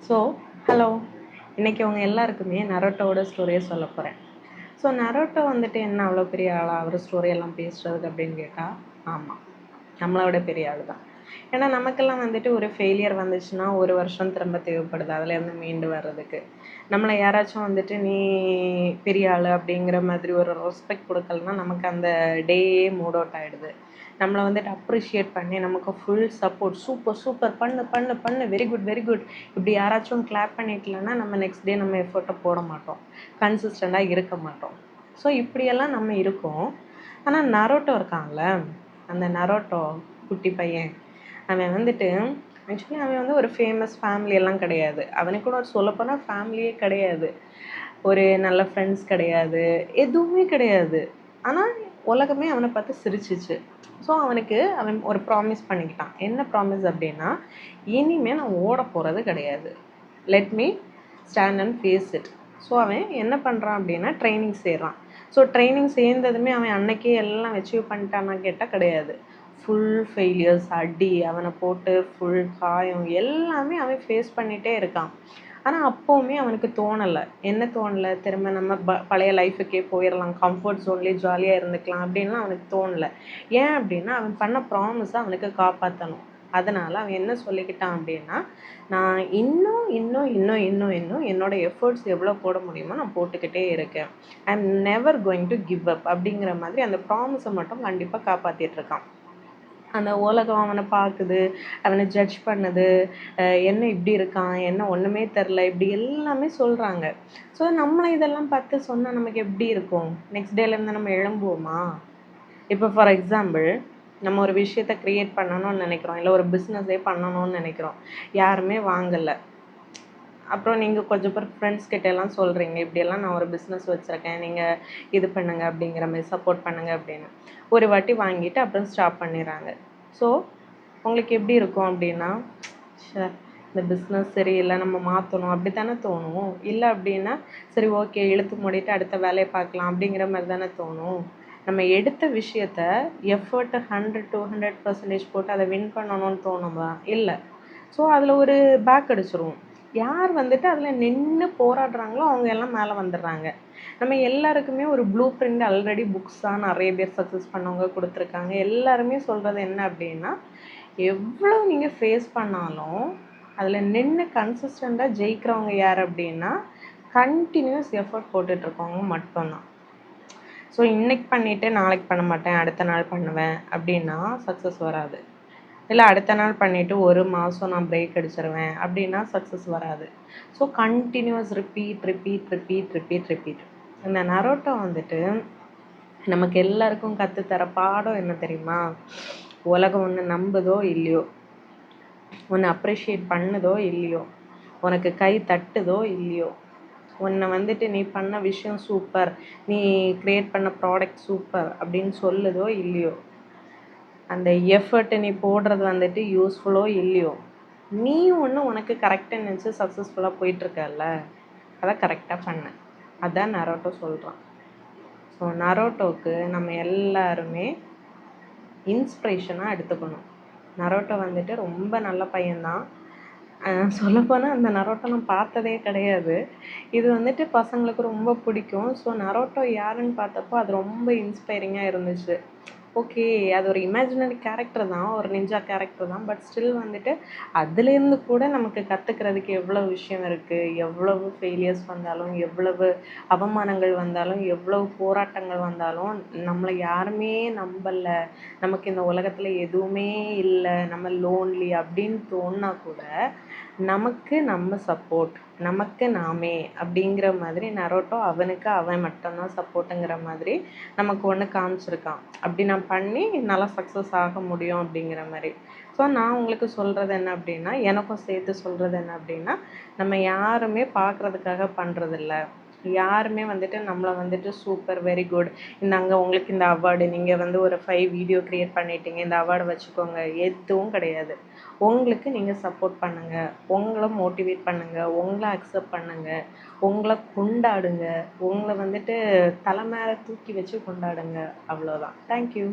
So hello, இன்றைக்கி உங்க எல்லாருக்குமே நரோட்டோவோட ஸ்டோரியை சொல்ல போகிறேன். ஸோ நரோட்டோ வந்துட்டு என்ன அவ்வளோ பெரிய ஆளா அவர் ஸ்டோரியெல்லாம் பேசுகிறதுக்கு அப்படின்னு கேட்டால், ஆமாம், நம்மளோட பெரிய ஆள் தான். ஏன்னா நமக்கெல்லாம் வந்துட்டு ஒரு ஃபெயிலியர் வந்துச்சுன்னா 1 வருஷம் திரும்ப தேவைப்படுது அதுலேருந்து மீண்டு வர்றதுக்கு. நம்மளை யாராச்சும் வந்துட்டு நீ பெரிய ஆள் அப்படிங்கிற மாதிரி ஒரு ரெஸ்பெக்ட் கொடுக்கலன்னா நமக்கு அந்த டேயே மூட் அவுட் ஆகிடுது. நம்மளை வந்துட்டு அப்ரிஷியேட் பண்ணி நமக்கு ஃபுல் சப்போர்ட், சூப்பர் சூப்பர், பண்ணு பண்ணு பண்ணு, வெரி குட் வெரி குட், இப்படி யாராச்சும் கிளாப் பண்ணிக்கலன்னா நம்ம நெக்ஸ்ட் டே நம்ம எஃபர்ட்டை போட மாட்டோம், கன்சிஸ்டண்டாக இருக்க மாட்டோம். ஸோ இப்படியெல்லாம் நம்ம இருக்கோம். ஆனால் நரோட்டோ இருக்கான்ல, அந்த நரோட்டோ குட்டி பையன், அவன் வந்துட்டு ஆக்சுவலி அவன் வந்து ஒரு ஃபேமஸ் ஃபேமிலி எல்லாம் கிடையாது. அவனுக்கு கூட ஒரு சொல்லப்போனால் ஃபேமிலியே கிடையாது, ஒரு நல்ல ஃப்ரெண்ட்ஸ் கிடையாது, எதுவுமே கிடையாது. ஆனால் உலகமே அவனை பார்த்து சிரிச்சிச்சு. ஸோ அவன் ஒரு ப்ராமிஸ் பண்ணிக்கிட்டான். என்ன ப்ராமிஸ் அப்படின்னா, இனிமேல் நான் ஓட போகிறது கிடையாது, let me stand and face it. So அவன் என்ன பண்ணுறான் அப்படின்னா ட்ரைனிங் செய்கிறான். ஸோ ட்ரைனிங் சேர்ந்ததுமே அவன் அன்னைக்கே எல்லாம் அச்சீவ் பண்ணிட்டானா கேட்டால் கிடையாது. ஃபுல் ஃபெயிலியர்ஸ், அடி, அவனை போட்டு ஃபுல் காயம் எல்லாமே அவன் ஃபேஸ் பண்ணிகிட்டே இருக்கான். ஆனால் அப்போவுமே அவனுக்கு தோணலை. என்ன தோணலை, திரும்ப நம்ம பழைய லைஃபுக்கே போயிடலாம், கம்ஃபர்ட் ஜோன்லேயே ஜாலியாக இருந்துக்கலாம் அப்படின்லாம் அவனுக்கு தோணலை. ஏன் அப்படின்னா அவன் பண்ண ப்ராமிஸை அவனுக்கு காப்பாற்றணும். அதனால் அவன் என்ன சொல்லிக்கிட்டான் அப்படின்னா, நான் இன்னும் இன்னும் இன்னும் இன்னும் இன்னும் என்னோடய எஃபர்ட்ஸ் எவ்வளோ போட முடியுமோ நான் போட்டுக்கிட்டே இருக்கேன், I am never going to give up அப்படிங்கிற மாதிரி அந்த ப்ராமிஸை மட்டும் கண்டிப்பாக காப்பாற்றிட்டுருக்கான். அந்த உலகம் அவனை பார்க்குது, அவனை ஜட்ஜ் பண்ணுது, என்ன இப்படி இருக்கான், என்ன ஒன்றுமே தெரில, இப்படி எல்லாமே சொல்கிறாங்க. ஸோ நம்மளை இதெல்லாம் பார்த்து சொன்னால் நமக்கு எப்படி இருக்கும்? நெக்ஸ்ட் டேலேருந்து நம்ம எழும்புவோமா? இப்போ ஃபார் எக்ஸாம்பிள், நம்ம ஒரு விஷயத்தை க்ரியேட் பண்ணணும்னு நினைக்கிறோம், இல்லை ஒரு பிஸ்னஸே பண்ணணும்னு நினைக்கிறோம், யாருமே வாங்கலை. அப்புறம் நீங்கள் கொஞ்சம் பேர் ஃப்ரெண்ட்ஸ் கிட்ட எல்லாம் சொல்கிறீங்க, இப்படியெல்லாம் நான் ஒரு பிஸ்னஸ் வச்சுருக்கேன், நீங்கள் இது பண்ணுங்கள் அப்படிங்கிற மாதிரி சப்போர்ட் பண்ணுங்கள் அப்படின்னு. ஒரு வாட்டி வாங்கிட்டு அப்புறம் ஸ்டாப் பண்ணிடுறாங்க. ஸோ உங்களுக்கு எப்படி இருக்கும் அப்படின்னா, இந்த பிஸ்னஸ் சரியில்லை, நம்ம மாற்றணும் அப்படி தானே தோணும். இல்லை அப்படின்னா சரி ஓகே இழுத்து மூடிட்டு அடுத்த வேலையை பார்க்கலாம் அப்படிங்கிற மாதிரி தானே தோணும். நம்ம எடுத்த விஷயத்த எஃபர்ட்டை 100-200% போட்டு அதை வின் பண்ணணும்னு தோணுமா? இல்லை. ஸோ அதில் ஒரு பேக் அடிச்சிருவோம். யார் வந்துட்டு அதில் நின்று போராடுறாங்களோ அவங்க எல்லாம் மேலே வந்துடுறாங்க. நம்ம எல்லாருக்குமே ஒரு ப்ளூ பிரிண்ட் ஆல்ரெடி புக்ஸாக நிறைய பேர் சக்ஸஸ் பண்ணவங்க கொடுத்துருக்காங்க. எல்லாருமே சொல்கிறது என்ன அப்படின்னா, எவ்வளோ நீங்கள் ஃபேஸ் பண்ணாலும் அதில் நின்று கன்சிஸ்டண்ட்டாக ஜெயிக்கிறவங்க யார் அப்படின்னா, கண்டினியூஸ் எஃபர்ட் போட்டுட்ருக்கவங்க மட்டும்தான். ஸோ இன்றைக்கி பண்ணிவிட்டு நாளைக்கு பண்ண மாட்டேன், அடுத்த நாள் பண்ணுவேன் அப்படின்னா சக்ஸஸ் வராது. இல்லை அடுத்த நாள் பண்ணிவிட்டு 1 மாதம் நான் பிரேக் அடிச்சிருவேன் அப்படின்னா சக்ஸஸ் வராது. So continues repeat repeat repeat repeat repeat. இந்த நரோட்டோ வந்துட்டு நமக்கு எல்லாருக்கும் கற்றுத்தர பாடம் என்ன தெரியுமா? உலகம் ஒன்று நம்புதோ இல்லையோ, உன்னை அப்ரிஷியேட் பண்ணுதோ இல்லையோ, உனக்கு கை தட்டுதோ இல்லையோ, உன்னை வந்துட்டு நீ பண்ண விஷயம் சூப்பர், நீ க்ரியேட் பண்ண ப்ராடக்ட் சூப்பர் அப்படின்னு சொல்லுதோ இல்லையோ, அந்த எஃபர்ட்டை நீ போடுறது வந்துட்டு யூஸ்ஃபுல்லோ இல்லையோ, நீ ஒன்று உனக்கு கரெக்டாக நினச்சி சக்ஸஸ்ஃபுல்லாக போயிட்டுருக்கல, அதை கரெக்டாக பண்ண. அதான் நரோட்டோ சொல்கிறான். ஸோ நரோட்டோவுக்கு நம்ம எல்லாருமே இன்ஸ்பிரேஷனாக எடுத்துக்கணும். நரோட்டோ வந்துட்டு ரொம்ப நல்ல பையன்தான். சொல்லப்போனால் அந்த நரோட்டோ நான் பார்த்ததே கிடையாது. இது வந்துட்டு பசங்களுக்கு ரொம்ப பிடிக்கும். ஸோ நரோட்டோ யாருன்னு பார்த்தப்போ அது ரொம்ப இன்ஸ்பைரிங்காக இருந்துச்சு. ஓகே, அது ஒரு இமேஜினரி கேரக்டர் தான், ஒரு நிஞ்சா கேரக்டர் தான். பட் ஸ்டில் வந்துட்டு அதுலேருந்து கூட நமக்கு கற்றுக்கிறதுக்கு எவ்வளோ விஷயம் இருக்குது. எவ்வளவு ஃபெயிலியர்ஸ் வந்தாலும், எவ்வளவு அவமானங்கள் வந்தாலும், எவ்வளவு போராட்டங்கள் வந்தாலும், நம்மளை யாருமே நம்பலை, நமக்கு இந்த உலகத்தில் எதுவுமே இல்லை, நம்ம லோன்லி அப்படின்னு தோணுனா கூட நமக்கு நம்ம சப்போர்ட், நமக்கு நாமே அப்படிங்கிற மாதிரி நரோட்டோ அவனுக்கு அவன் மட்டும்தான் சப்போர்ட்டுங்கிற மாதிரி நமக்கு ஒன்று காமிச்சிருக்கான். அப்படி நான் பண்ணி நல்லா சக்ஸஸ் ஆக முடியும் அப்படிங்கிற மாதிரி. ஸோ நான் உங்களுக்கு சொல்கிறது என்ன அப்படின்னா, எனக்கும் சேர்த்து சொல்கிறது என்ன அப்படின்னா, நம்ம யாருமே பார்க்குறதுக்காக பண்ணுறதில்ல. யாருமே வந்துட்டு நம்மளை வந்துட்டு சூப்பர் வெரி குட், இந்தாங்க உங்களுக்கு இந்த அவார்டு, நீங்கள் வந்து ஒரு 5 வீடியோ க்ரியேட் பண்ணிட்டீங்க, இந்த அவார்டு வச்சுக்கோங்க, எதுவும் கிடையாது. உங்களுக்கு நீங்கள் சப்போர்ட் பண்ணுங்கள், உங்களை மோட்டிவேட் பண்ணுங்கள், உங்களை அக்செப்ட் பண்ணுங்கள், உங்களை கொண்டாடுங்க, உங்களை வந்துட்டு தலை மேலே தூக்கி வச்சு கொண்டாடுங்க, அவ்வளோதான். தேங்க்யூ.